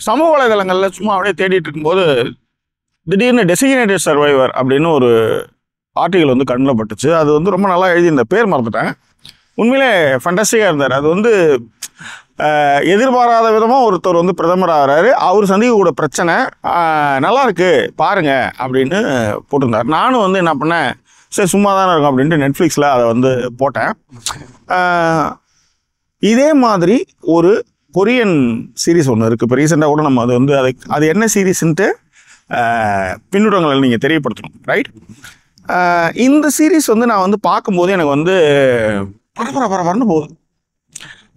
சமூக வலைதளங்களில் சும்மா அப்படியே தேடிட்டு இருக்கும்போது திடீர்னு டெசிக்னேட்டட் சர்வைவர் அப்படின்னு ஒரு ஆர்டிகல் வந்து கண்ணில் பட்டுச்சு. அது வந்து ரொம்ப நல்லா எழுதியிருந்த, பேர் மறந்துட்டேன். உண்மையிலே ஃபண்டாஸ்டிக்காக இருந்தார். அது வந்து எதிர்பாராத விதமாக ஒருத்தர் வந்து பிரதமர் ஆகிறாரு, அவர் சந்திக்கக்கூடிய பிரச்சனை நல்லா இருக்கு பாருங்க அப்படின்னு போட்டிருந்தார். நானும் வந்து என்ன பண்ணேன், சரி சும்மா தானே இருக்கும் அப்படின்ட்டு நெட்ஃப்ளிக்ஸில் அதை வந்து போட்டேன். இதே மாதிரி ஒரு கொரியன் சீரீஸ் ஒன்று இருக்குது. இப்போ ரீசெண்டாக கூட நம்ம அது வந்து அது என்ன சீரீஸ்ன்ட்டு பின்னூட்டங்களை நீங்கள் தெரியப்படுத்தணும், ரைட்? இந்த சீரீஸ் வந்து நான் வந்து பார்க்கும்போது எனக்கு வந்து பரபரன்னு போகுது.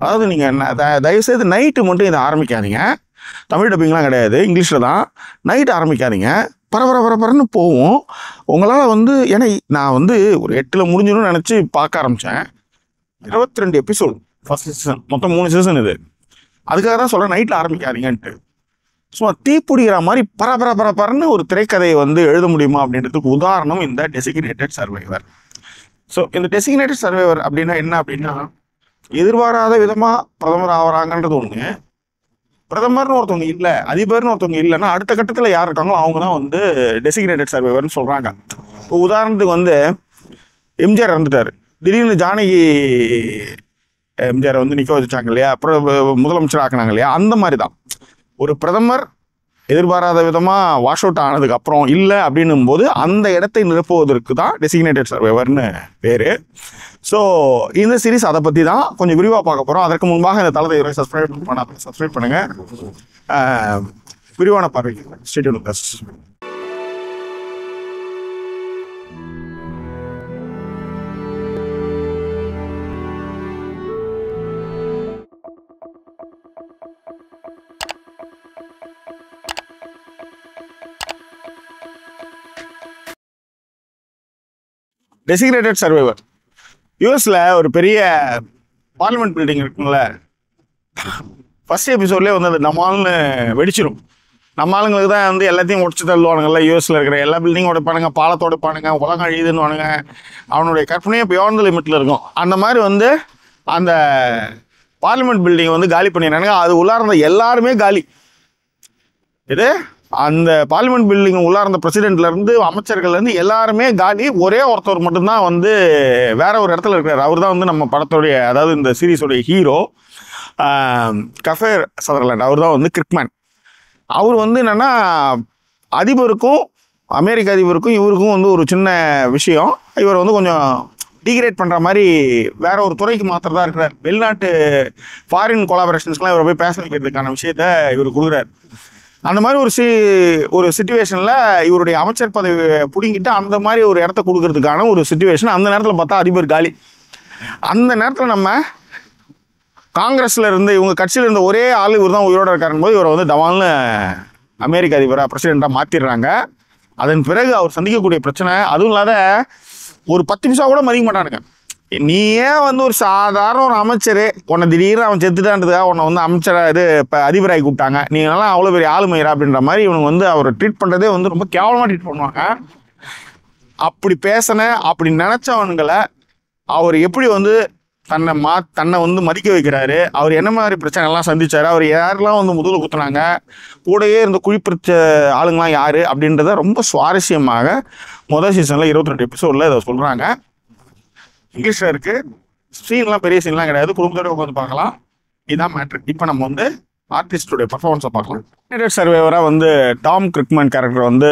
அதாவது நீங்கள் தயவுசெய்து நைட்டு மட்டும் இதை ஆரம்பிக்காதீங்க. தமிழ் டப்பிங்லாம் கிடையாது, இங்கிலீஷில் தான். நைட்டு ஆரம்பிக்காதீங்க, பரபரன்னு போவோம். உங்களால் வந்து, ஏன்னா நான் வந்து ஒரு 8 முடிஞ்சிடும்னு நினச்சி பார்க்க ஆரம்பித்தேன். 22 எபிசோடு ஃபர்ஸ்ட் சீசன், மொத்தம் 3 சீசன் இது. அதுக்காக தான் சொல்கிறேன் நைட்டில் ஆரம்பிக்காதீங்கன்ட்டு. சும்மா தீப்பிடிக்கிற மாதிரி பரபரன்னு ஒரு திரைக்கதையை வந்து எழுத முடியுமா அப்படின்றதுக்கு உதாரணம் இந்த டெசிக்னேட்டட் சர்வைவர். ஸோ இந்த டெசிக்னேட்டட் சர்வைவர் அப்படின்னா என்ன அப்படின்னா, எதிர்பாராத விதமாக பிரதமர் ஆகிறாங்கன்றது ஒன்று. பிரதமர்னு ஒருத்தவங்க இல்லை, அதிபர்னு ஒருத்தவங்க இல்லைன்னா அடுத்த கட்டத்தில் யார் இருக்காங்களோ அவங்க தான் வந்து டெசிக்னேட்டட் சர்வைவர்னு சொல்கிறாங்க. இப்போ உதாரணத்துக்கு வந்து எம்ஜிஆர் இறந்துட்டார், திடீர்னு ஜானகி எம்ஜிஆரை வந்து நிற்க வச்சாங்க இல்லையா, அப்புறம் முதலமைச்சர் ஆக்கினாங்க இல்லையா, அந்த மாதிரி தான் ஒரு பிரதமர் எதிர்பாராத விதமாக வாஷ் அவுட் ஆனதுக்கு அப்புறம் இல்லை அப்படின்னும் போது அந்த இடத்தை நிரப்புவதற்கு தான் டெசிக்னேட்டட் சர்வைவர்னு பேர். ஸோ இந்த சீரீஸ் அதை பற்றி தான் கொஞ்சம் விரிவாக பார்க்க போகிறோம். அதற்கு முன்பாக இந்த தளத்தை சப்ஸ்கிரைப் பண்ணுங்கள். விரிவான பார்வைக்கு stay tuned with us. Designated survivor யூஎஸில் ஒரு பெரிய பார்லிமெண்ட் பில்டிங் இருக்குங்கள, ஃபர்ஸ்ட் எபிசோட்லேயே வந்து அது நம்மால்னு வெடிச்சிடும். நம்ம ஆளுங்களுக்கு தான் வந்து எல்லாத்தையும் உடச்சி தள்ளுவானுங்கள்ல. யூஎஸில் இருக்கிற எல்லா பில்டிங்கும் உடைப்பானுங்க, பாலத்தோடு பானுங்க, உலகம் அழியுதுன்னு வானுங்க. அவனுடைய கற்பனையே பியாண்ட் லிமிட்டில் இருக்கும். அந்த மாதிரி வந்து அந்த பார்லிமெண்ட் பில்டிங்கை வந்து காலி பண்ணிடுறானுங்க. அது உள்ளார்ந்த எல்லாருமே காலி. இது அந்த பார்லிமெண்ட் பில்டிங் உள்ளார்ந்த பிரசிடென்ட்லேருந்து அமைச்சர்கள்லேருந்து எல்லாருமே காலி. ஒரே ஒருத்தர் மட்டும்தான் வந்து வேற ஒரு இடத்துல இருக்கிறார். அவர் தான் வந்து நம்ம படத்துடைய, அதாவது இந்த சீரீஸோடைய ஹீரோ, கஃபேர் சதர்லேண்ட். அவர் தான் வந்து கிரிக்மேன். அவர் வந்து என்னென்னா, அதிபருக்கும் அமெரிக்க அதிபருக்கும் இவருக்கும் வந்து ஒரு சின்ன விஷயம், இவர் வந்து கொஞ்சம் டிகிரேட் பண்ணுற மாதிரி வேற ஒரு துறைக்கு மாத்திரதான் இருக்கிறார். வெளிநாட்டு ஃபாரின் கொலாபரேஷன்ஸ்க்கெலாம் இவரை போய் பேச வைக்கிறதுக்கான விஷயத்த இவர் கொடுக்குறாரு. அந்த மாதிரி ஒரு சிச்சுவேஷனில் இவருடைய அமைச்சர் பதவி பிடிங்கிட்டு அந்த மாதிரி ஒரு இடத்த கொடுக்கறதுக்கான ஒரு சிச்சுவேஷன். அந்த நேரத்தில் பார்த்தா அதிபர் காலி. அந்த நேரத்தில் நம்ம காங்கிரஸில் இருந்து, இவங்க கட்சியில் இருந்த ஒரே ஆள் இவர் தான் உயிரோடு இருக்காருன்னு போது இவரை வந்து டவால்னு அமெரிக்க அதிபராக பிரசிடெண்ட்டாக மாற்றிடுறாங்க. அதன் பிறகு அவர் சந்திக்கக்கூடிய பிரச்சனை, அதுவும் இல்லாத ஒரு 10 நிமிஷம் கூட மதிக்க மாட்டானுங்க. நீ ஏன் வந்து ஒரு சாதாரண ஒரு அமைச்சர், உன்னை திடீர்னு அவன் செத்துட்டான்றதுக்காக உன்னை வந்து அமைச்சராக இது இப்போ அதிபராகி கூப்பிட்டாங்க, நீங்களாம் அவ்வளோ பெரிய ஆளுமையரா அப்படின்ற மாதிரி இவனுக்கு வந்து அவரை ட்ரீட் பண்ணுறதே வந்து ரொம்ப கேவலமாக ட்ரீட் பண்ணுவாங்க. அப்படி அப்படி நினச்சவன்களை அவர் எப்படி வந்து தன்னை வந்து மதிக்க வைக்கிறாரு, அவர் என்ன மாதிரி பிரச்சனை எல்லாம் சந்திச்சாரு, அவர் யாரெல்லாம் வந்து முதல்ல குத்துனாங்க, கூடயே இருந்த குழிப்பிடிச்ச ஆளுங்களாம் யாரு அப்படின்றத ரொம்ப சுவாரஸ்யமாக முதல் சீசனில் 22 எபிசோடில் இதை சொல்கிறாங்க. இங்கிலீஷில் இருக்குது. சீன்லாம் பெரிய சீன்லாம் கிடையாது, குடும்பத்தோட உட்காந்து பார்க்கலாம். இதுதான் மேட்ரு. இப்போ நம்ம வந்து ஆர்டிஸ்டோடைய பர்ஃபார்மன்ஸை பார்க்கலாம். டெசிக்னேட்டட் சர்வைவராக வந்து டாம் கிரிக்மேன் கேரக்டர் வந்து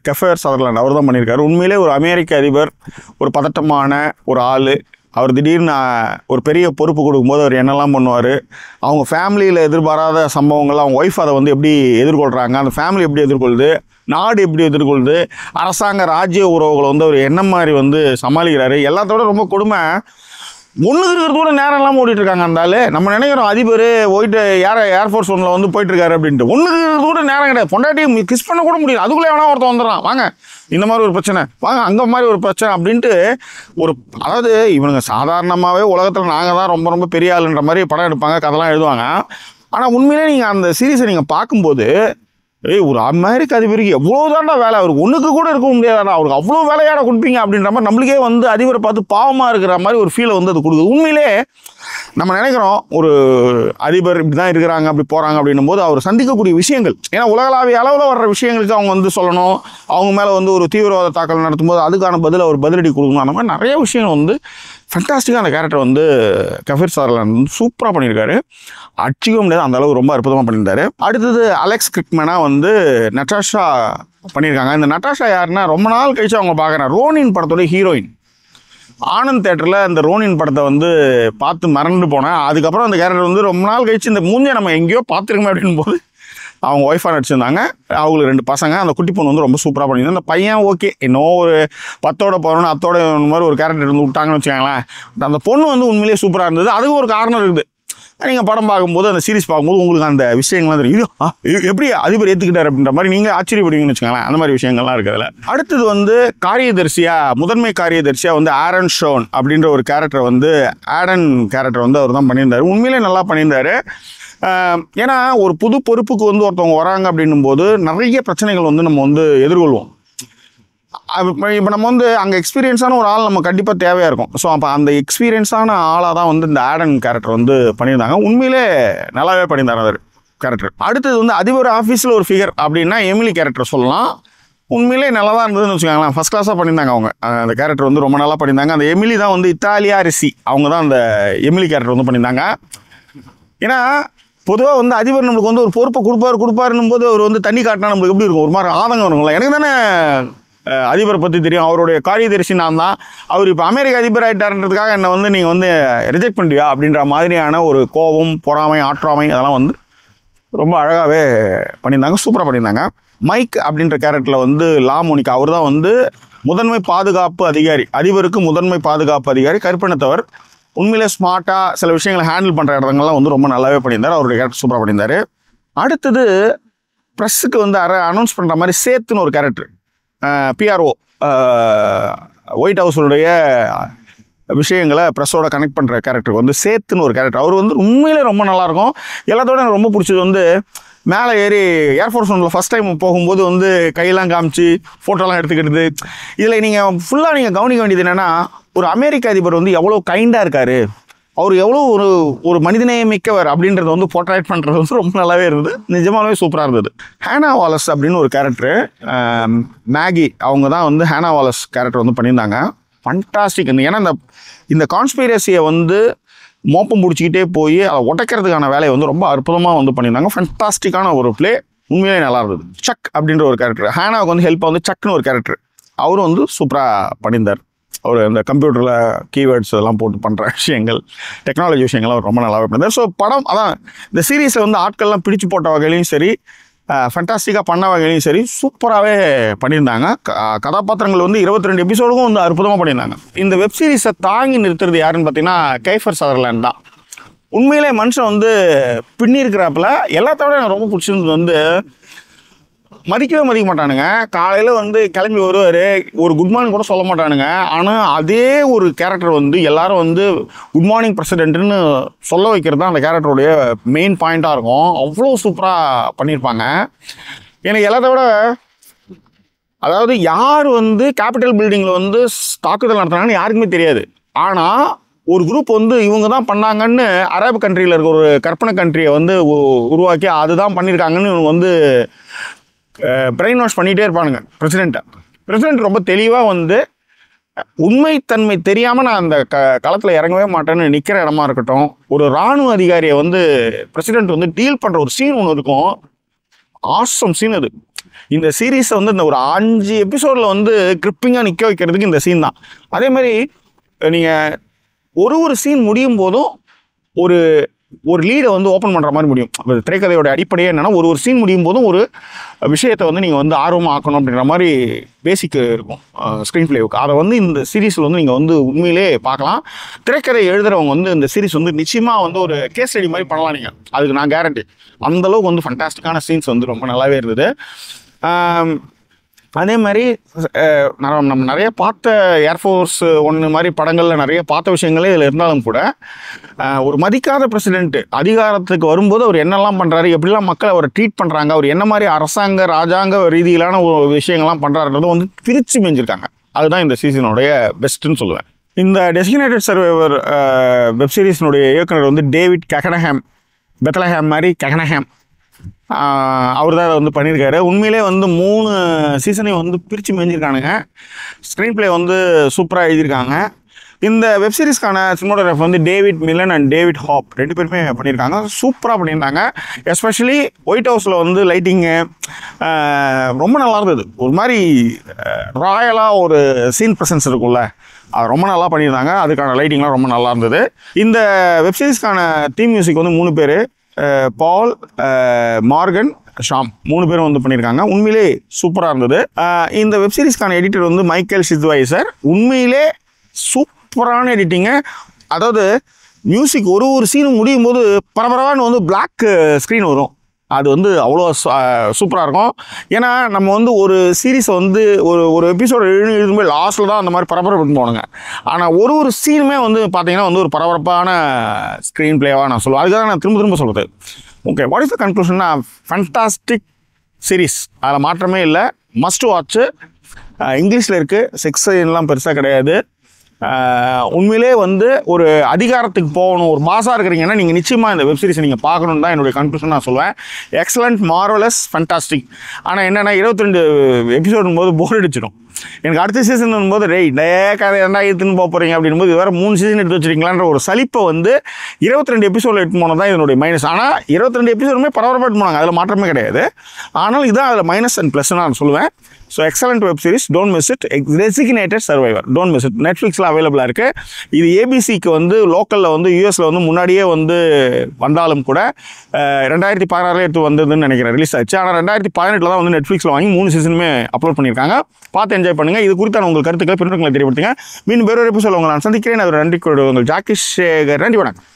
கஃபேர் சதர்லேண்ட் அவர் தான் பண்ணியிருக்காரு. உண்மையிலே ஒரு அமெரிக்க அதிபர், ஒரு பதட்டமான ஒரு ஆள். அவர் திடீர்னு ஒரு பெரிய பொறுப்பு கொடுக்கும்போது அவர் என்னெல்லாம் பண்ணுவார், அவங்க ஃபேமிலியில் எதிர்பாராத சம்பவங்கள், அவங்க ஒய்ஃப் அதை வந்து எப்படி எதிர்கொள்கிறாங்க, அந்த ஃபேமிலி எப்படி எதிர்கொள்ளுது, நாடு எப்படி எதிர்கொள்ளுது, அரசாங்க ராஜ்ய உறவுகளை வந்து அவர் என்ன மாதிரி வந்து சமாளிக்கிறாரு. எல்லாத்தோட ரொம்ப கொடுமை, ஒன்றுக்கு இருக்கிறது கூட நேரம் இல்லாமல் ஓடிட்டுருக்காங்க அந்த ஆள். நம்ம நினைக்கிறோம் அதிபர் போயிட்டு ஏர்ஃபோர்ஸ் ஒன்றில் வந்து போயிட்டுருக்காரு அப்படின்ட்டு. ஒன்றுக்கு இருக்கிறது கூட நேரம் கிடையாது. பொண்டாட்டி கிஸ் பண்ண கூட முடியாது, அதுக்குள்ளே வேணா ஒருத்தன் வந்துடுறான், வாங்க இந்த மாதிரி ஒரு பிரச்சனை, வாங்க அங்கே மாதிரி ஒரு பிரச்சனை அப்படின்ட்டு. அதாவது இவனுங்க சாதாரணமாகவே உலகத்தில் நாங்கள் தான் ரொம்ப ரொம்ப பெரிய ஆளுன்ற மாதிரி படம் எடுப்பாங்க, கதைலாம் எழுதுவாங்க. ஆனால் உண்மையிலே நீங்கள் அந்த சீரீஸை நீங்கள் பார்க்கும்போது ஒரு அமெரிக்க அதிபருக்கு எவ்வளோ தாண்டா வேலை, அவருக்கு ஒன்றுக்கு கூட இருக்க முடியாதாடா, அவருக்கு அவ்வளோ வேலையாட கொடுப்பீங்க அப்படின்ற மாதிரி நம்மளுக்கே வந்து அதிபரை பார்த்து பாவமாக இருக்கிற மாதிரி ஒரு ஃபீலை வந்து அது கொடுக்குது. உண்மையிலே நம்ம நினைக்கிறோம் ஒரு அதிபர் இப்படி தான் இருக்கிறாங்க அப்படி போகிறாங்க அப்படின்னும் போது அவர் சந்திக்கக்கூடிய விஷயங்கள், ஏன்னா உலகளாவிய அளவில் வர்ற விஷயங்களுக்கு அவங்க வந்து சொல்லணும், அவங்க மேலே வந்து ஒரு தீவிரவாத தாக்கல் நடத்தும்போது அதுக்கான அவர் பதிலடி கொடுக்கணும். அந்த மாதிரி நிறைய விஷயங்கள் வந்து ஃபண்டாஸ்டிக்காக அந்த கேரக்டர் வந்து கஃபீர் சதர்லாண்ட் வந்து சூப்பராக பண்ணியிருக்காரு. அடிச்சிக்க முடியாது, அந்த அளவு ரொம்ப அற்புதமாக பண்ணியிருந்தாரு. அடுத்தது அலெக்ஸ் கிரிக்மேனா வந்து நட்டாஷா பண்ணியிருக்காங்க. இந்த நட்டாஷா யாருன்னா ரொம்ப நாள் கழிச்சு அவங்க பார்க்குறேன், ரோனின் படத்தோட ஹீரோயின். ஆனந்த் தேட்டரில் இந்த ரோனின் படத்தை வந்து பார்த்து மறந்து போனேன். அதுக்கப்புறம் அந்த கேரக்டர் வந்து ரொம்ப நாள் கழிச்சு இந்த மூஞ்சை நம்ம எங்கேயோ பார்த்துருக்கோமே அப்படின் போது அவங்க ஒய்ஃபாக நடிச்சிருந்தாங்க. அவங்களுக்கு 2 பசங்க. அந்த குட்டி பொண்ணு வந்து ரொம்ப சூப்பராக பண்ணியிருந்தாங்க. அந்த பையன் ஓகே, இன்னும் ஒரு 10ஓட போகிறோன்னு அத்தோட மாதிரி ஒரு கேரக்டர் வந்து விட்டாங்கன்னு வச்சுக்காங்களேன். அந்த பொண்ணு வந்து உண்மையிலேயே சூப்பராக இருந்தது. அதுக்கு ஒரு காரணம் இருக்குது. நீங்கள் படம் பார்க்கும்போது அந்த சீரிஸ் பார்க்கும்போது உங்களுக்கு அந்த விஷயங்கள்லாம் தெரியும். எப்படி அதிபர் ஏற்றுக்கிட்டார் அப்படின்ற மாதிரி நீங்கள் ஆச்சரியப்படுவீங்கன்னு வச்சுக்கோங்களேன். அந்த மாதிரி விஷயங்கள்லாம் இருக்குதுல. அடுத்தது வந்து முதன்மை காரியதர்சியாக வந்து ஆரன் ஷோன் அப்படின்ற ஒரு கேரக்டர் வந்து ஆடன் கேரக்டர் வந்து அவர் தான் பண்ணியிருந்தார். உண்மையிலே நல்லா பண்ணியிருந்தார். ஏன்னா ஒரு புது பொறுப்புக்கு வந்து ஒருத்தவங்க வராங்க அப்படின்னும் போது நிறைய பிரச்சனைகள் வந்து நம்ம வந்து எதிர்கொள்வோம். இப்போ நம்ம வந்து அங்கே எக்ஸ்பீரியன்ஸான ஒரு ஆள் நம்ம கண்டிப்பாக தேவையாக இருக்கும். ஸோ அப்போ அந்த எக்ஸ்பீரியன்ஸான ஆளாக தான் வந்து இந்த ஆடன் கேரக்டர் வந்து பண்ணியிருந்தாங்க. உண்மையிலே நல்லாவே பண்ணியிருந்தார் அந்த கேரக்டர். அடுத்தது வந்து அதிபர் ஆஃபீஸில் ஒரு ஃபிகர் அப்படின்னா எமிலி கேரக்டர் சொல்லலாம். உண்மையிலே நல்லா தான் இருந்ததுன்னு வச்சுக்கோங்களேன். ஃபஸ்ட் கிளாஸாக பண்ணியிருந்தாங்க அவங்க. அந்த கேரக்டர் வந்து ரொம்ப நல்லா பண்ணியிருந்தாங்க. அந்த எமிலி தான் வந்து இத்தாலியா ரிசி, அவங்க தான் அந்த எமிலி கேரக்டர் வந்து பண்ணியிருந்தாங்க. ஏன்னா பொதுவாக வந்து அதிபர் நம்மளுக்கு வந்து ஒரு பொறுப்பை கொடுப்பாருன்னும் போது அவர் வந்து தண்ணி காட்டினா நம்மளுக்கு எப்படி இருக்கும், ஒரு மாதிரி ஆதங்கம் வருங்களா. எனக்கு தானே அதிபரை பற்றி தெரியும், அவருடைய காரியதரிசி நான் தான், அவர் இப்போ அமெரிக்க அதிபர் ஆகிட்டாருன்றதுக்காக என்னை வந்து நீங்கள் வந்து ரிஜெக்ட் பண்ணுவியா அப்படின்ற மாதிரியான ஒரு கோபம், பொறாமை, ஆற்றாமை அதெல்லாம் வந்து ரொம்ப அழகாகவே பண்ணியிருந்தாங்க, சூப்பராக பண்ணியிருந்தாங்க. மைக் அப்படின்ற கேரக்டரில் வந்து லா மோனிகா, அவர் தான் வந்து முதன்மை பாதுகாப்பு அதிகாரி, அதிபருக்கு முதன்மை பாதுகாப்பு அதிகாரி, கருப்பினத்தவர். உண்மையிலே ஸ்மார்ட்டாக சில விஷயங்களை ஹேண்டில் பண்ணுற இடங்கள்லாம் வந்து ரொம்ப நல்லாவே பண்ணியிருந்தார். அவருடைய கேரக்டர் சூப்பராக பண்ணியிருந்தார். அடுத்தது ப்ரெஸ்ஸுக்கு வந்து அனௌன்ஸ் பண்ணுற மாதிரி சேத்துன்னு ஒரு கேரக்டர், பிஆர்ஓ, ஒயிட் ஹவுஸுடைய விஷயங்களை ப்ரெஸ்ஸோட கனெக்ட் பண்ணுற கேரக்டருக்கு வந்து சேத்துன்னு ஒரு கேரக்டர். அவர் வந்து உண்மையிலே ரொம்ப நல்லாயிருக்கும். எல்லாத்தோட எனக்கு ரொம்ப பிடிச்சது வந்து மேலே ஏறி ஏர்ஃபோர்ஸ் ஒன்றில் ஃபஸ்ட் டைம் போகும்போது வந்து கையெல்லாம் காமிச்சு ஃபோட்டோலாம் எடுத்துக்கிட்டது. இதில் நீங்கள் ஃபுல்லாக நீங்கள் கவனிக்க வேண்டியது என்னென்னா, ஒரு அமெரிக்க அதிபர் வந்து எவ்வளோ கைண்டாக இருக்கார், அவர் எவ்வளோ ஒரு மனிதநேயமிக்கவர் அப்படின்றத வந்து போர்ட்ரேட் பண்ணுறது வந்து ரொம்ப நல்லாவே இருந்தது. நிஜமாகவே சூப்பராக இருந்தது. ஹேனா வாலஸ் அப்படின்னு ஒரு கேரக்டரு, மேகி, அவங்க தான் வந்து ஹேனா வாலஸ் கேரக்டர் வந்து பண்ணியிருந்தாங்க. ஃபண்டாஸ்டிக். ஏன்னா இந்த கான்ஸ்பிரசியை வந்து மோப்பம் பிடிச்சிக்கிட்டே போய் அதை உடைக்கிறதுக்கான வேலையை வந்து ரொம்ப அற்புதமாக வந்து பண்ணியிருந்தாங்க. ஃபண்டாஸ்டிக்கான ஒரு பிளே, உண்மையிலே நல்லா இருந்தது. சக் அப்படின்ற ஒரு கேரக்டர், ஹேனாவுக்கு வந்து ஹெல்ப்பாக வந்து சக்னு ஒரு கேரக்டர், அவரும் வந்து சூப்பராக பண்ணியிருந்தார். அவர் இந்த கம்ப்யூட்டரில் கீவேர்ட்ஸ் இதெல்லாம் போட்டு பண்ணுற விஷயங்கள், டெக்னாலஜி விஷயங்கள்லாம் ரொம்ப நல்லாவே பண்ணியிருந்தார். ஸோ படம் அதான் இந்த சீரீஸில் வந்து ஆட்கள்லாம் பிடிச்சு போட்ட வகையிலையும் சரி, ஃபண்டாஸ்டிக்காக பண்ண வகையிலையும் சரி சூப்பராகவே பண்ணியிருந்தாங்க. கதாபாத்திரங்கள் வந்து 22 எபிசோடுக்கும் வந்து அற்புதமாக பண்ணியிருந்தாங்க. இந்த வெப் சீரிஸை தாங்கி நிறுத்துறது யாருன்னு பார்த்தீங்கன்னா கைஃபர் சதர்லாண்ட் தான். உண்மையிலே மனுஷன் வந்து பின்னி இருக்கிறாப்புல. எல்லாத்தோட எனக்கு ரொம்ப பிடிச்சிருந்தது வந்து மதிக்க மாட்டானுங்க. காலையில் வந்து கிளம்பி வருவார், ஒரு குட் மார்னிங் கூட சொல்ல மாட்டானுங்க. ஆனால் அதே ஒரு கேரக்டர் வந்து எல்லாரும் வந்து குட் மார்னிங் பிரசிடென்ட்னு சொல்ல வைக்கிறது தான் அந்த கேரக்டருடைய மெயின் பாயிண்ட்டாக இருக்கும். அவ்வளோ சூப்பராக பண்ணியிருப்பாங்க. எனக்கு எல்லாத்த விட அதாவது யார் வந்து கேபிட்டல் பில்டிங்கில் வந்து தாக்குதல் நடத்துனாங்கன்னு யாருக்குமே தெரியாது. ஆனால் ஒரு குரூப் வந்து இவங்க தான் பண்ணாங்கன்னு அரபு கண்ட்ரியில் இருக்க ஒரு கற்பனை கண்ட்ரியை வந்து உருவாக்கி அதுதான் பண்ணியிருக்காங்கன்னு இவங்க வந்து பிரெயின் வாஷ் பண்ணிகிட்டே இருப்பானுங்க பிரசிடென்ட் ரொம்ப தெளிவாக வந்து உண்மைத்தன்மை தெரியாமல் நான் அந்த களத்தில் இறங்கவே மாட்டேன்னு நிற்கிற இடமா இருக்கட்டும். ஒரு இராணுவ அதிகாரியை வந்து பிரசிடென்ட் வந்து டீல் பண்ணுற ஒரு சீன் ஒன்று இருக்கும். ஆசம் சீன் அது. இந்த சீரீஸை வந்து இந்த ஒரு 5 எபிசோடில் வந்து கிரிப்பிங்காக நிற்க வைக்கிறதுக்கு இந்த சீன் தான். அதே மாதிரி நீங்கள் ஒரு சீன் முடியும் போதும் ஒரு லீடை வந்து ஓப்பன் பண்ணுற மாதிரி முடியும். திரைக்கதையோட அடிப்படையே என்னென்னா ஒரு சீன் முடியும் போதும் ஒரு விஷயத்தை வந்து நீங்கள் வந்து ஆர்வமாக ஆக்கணும் அப்படின்ற மாதிரி பேசிக் இருக்கும் ஸ்க்ரீன் பிளேவுக்கு. அதை வந்து இந்த சீரீஸில் வந்து நீங்கள் வந்து உண்மையிலே பார்க்கலாம். திரைக்கதை எழுதுகிறவங்க வந்து இந்த சீரீஸ் வந்து நிச்சயமாக வந்து ஒரு கேஸ் ஸ்டடி மாதிரி பண்ணலாம் நீங்கள், அதுக்கு நான் கேரண்டி. அந்தளவுக்கு வந்து ஃபண்டாஸ்டிக்கான சீன்ஸ் வந்து ரொம்ப நல்லாவே இருந்தது. அதே மாதிரி நம்ம நிறைய பார்த்த ஏர்ஃபோர்ஸ் ஒன்று மாதிரி படங்களில் நிறைய பார்த்த விஷயங்களே இதில் இருந்தாலும் கூட ஒரு மதிக்காத பிரசிடென்ட் அதிகாரத்துக்கு வரும்போது அவர் என்னெல்லாம் பண்ணுறாரு, எப்படிலாம் மக்களை அவரை ட்ரீட் பண்ணுறாங்க, அவர் என்ன மாதிரி அரசாங்க ராஜாங்க ரீதியிலான ஒரு விஷயங்கள்லாம் பண்ணுறாருன்றதும் வந்து பிரித்து மேய்ஞ்சிருக்காங்க. அதுதான் இந்த சீசனுடைய பெஸ்ட்டுன்னு சொல்லுவேன். இந்த டெசிக்னேட்டட் சர்வைவர் வெப்சீரிஸினுடைய இயக்குனர் வந்து டேவிட் கெகனஹாம், பெத்லஹாம் மாதிரி கெகனஹாம், அவர் தான் அதை வந்து பண்ணியிருக்காரு. உண்மையிலே வந்து 3 சீசனையும் வந்து பிரித்து மேய்ஞ்சிருக்கானுங்க. ஸ்க்ரீன் பிளே வந்து சூப்பராக எழுதியிருக்காங்க. இந்த வெப்சீரிஸ்க்கான சினிமாட்டோகிராஃபர் வந்து David Millan and David Hope 2 பேருமே பண்ணியிருக்காங்க. சூப்பராக பண்ணியிருந்தாங்க. எஸ்பெஷலி ஒயிட் ஹவுஸில் வந்து லைட்டிங்கு ரொம்ப நல்லா இருந்தது. ஒரு மாதிரி ராயலாக ஒரு சீன் ப்ரெசன்ஸ் இருக்கும்ல, அது ரொம்ப நல்லா பண்ணியிருந்தாங்க. அதுக்கான லைட்டிங்லாம் ரொம்ப நல்லா இருந்தது. இந்த வெப்சீரிஸ்க்கான தீம் மியூசிக் வந்து 3 பேர், பால், மார்கன், ஷாம் 3 பேரும் வந்து பண்ணியிருக்காங்க. உண்மையிலே சூப்பராக இருந்தது. இந்த வெப்சீரிஸ்க்கான எடிட்டர் வந்து மைக்கேல் சித்வைசர். உண்மையிலே சூப்பரான எடிட்டிங்கு. அதாவது மியூசிக் ஒரு சீனும் முடியும் போது பரபரவான்னு வந்து பிளாக் ஸ்க்ரீன் வரும். அது வந்து அவ்வளோ சூப்பராக இருக்கும். ஏன்னா நம்ம வந்து ஒரு சீரீஸை வந்து ஒரு எபிசோடு எழுதும்போது லாஸ்ட்டில் தான் அந்த மாதிரி பரபரப்பு போகணுங்க. ஆனால் ஒரு சீனுமே வந்து பார்த்தீங்கன்னா வந்து ஒரு பரபரப்பான ஸ்க்ரீன் பிளேவாக நான் சொல்லுவேன். அதுக்காக நான் திரும்ப சொல்கிறது. ஓகே, வாட் இஸ் த கன்க்ளூஷன்னா, ஃபேண்டாஸ்டிக் சீரீஸ், அதில் மாற்றமே இல்லை. Must watch. இங்கிலீஷில் இருக்குது, செக்ஸ் எல்லாம் பெருசாக கிடையாது. உண்மையிலே வந்து ஒரு அதிகாரத்துக்கு போகணும், ஒரு மாசாக இருக்கிறீங்கன்னா நீங்கள் நிச்சயமாக இந்த வெப்சீரிஸை நீங்கள் பார்க்கணுன்னு தான் என்னுடைய கன்க்ளூஷன் நான் சொல்லுவேன். Excellent, marvellous, fantastic. ஆனால் என்னென்னா 22 எபிசோடும் போது போர் அடிச்சிடும். எனக்கு அடுத்த சீசன் போது கதை என்ன எடுத்துன்னு போக போகிறீங்க அப்படின்போது இது வேறு 3 சீசன் எடுத்து வச்சுருக்கீங்களான்ற ஒரு சலிப்பை வந்து 22 எபிசோடில் எடுத்து போனது தான் இதனுடைய மைனஸ். ஆனால் 22 எபிசோடுமே பரபரப்பாக போனாங்க, அதில் மாற்றமே கிடையாது. ஆனால் இதுதான் அதில் மைனஸ் அண்ட் ப்ளஸ் நான் சொல்லுவேன். So excellent web series, don't miss it. Designated survivor, don't miss it. நெட்ஃப்ளிக்ஸில் அவைலபிளாக இருக்குது. இது ஏபிசிக்கு வந்து லோக்கலில் வந்து யூஎஸில் வந்து முன்னாடியே வந்து வந்தாலும் கூட 2016 எடுத்து வந்ததுன்னு நினைக்கிறேன், ரிலீஸ் ஆச்சு. ஆனால் 2018 தான் வந்து நெட்ஃப்ளிக்ஸில் வாங்கி 3 சீசனுமே அப்லோட் பண்ணியிருக்காங்க. பார்த்து என்ஜாய் பண்ணுங்கள். இது குறித்தான உங்கள் கருத்துக்களை பின்னங்களை தெரியப்படுத்துங்க. மீண்டும் வேறொரு எபிசோட உங்களை நான் சந்திக்கிறேன். அது நன்றி, உங்கள் ஜாக்கி சேகர். நன்றி, வணக்கம்.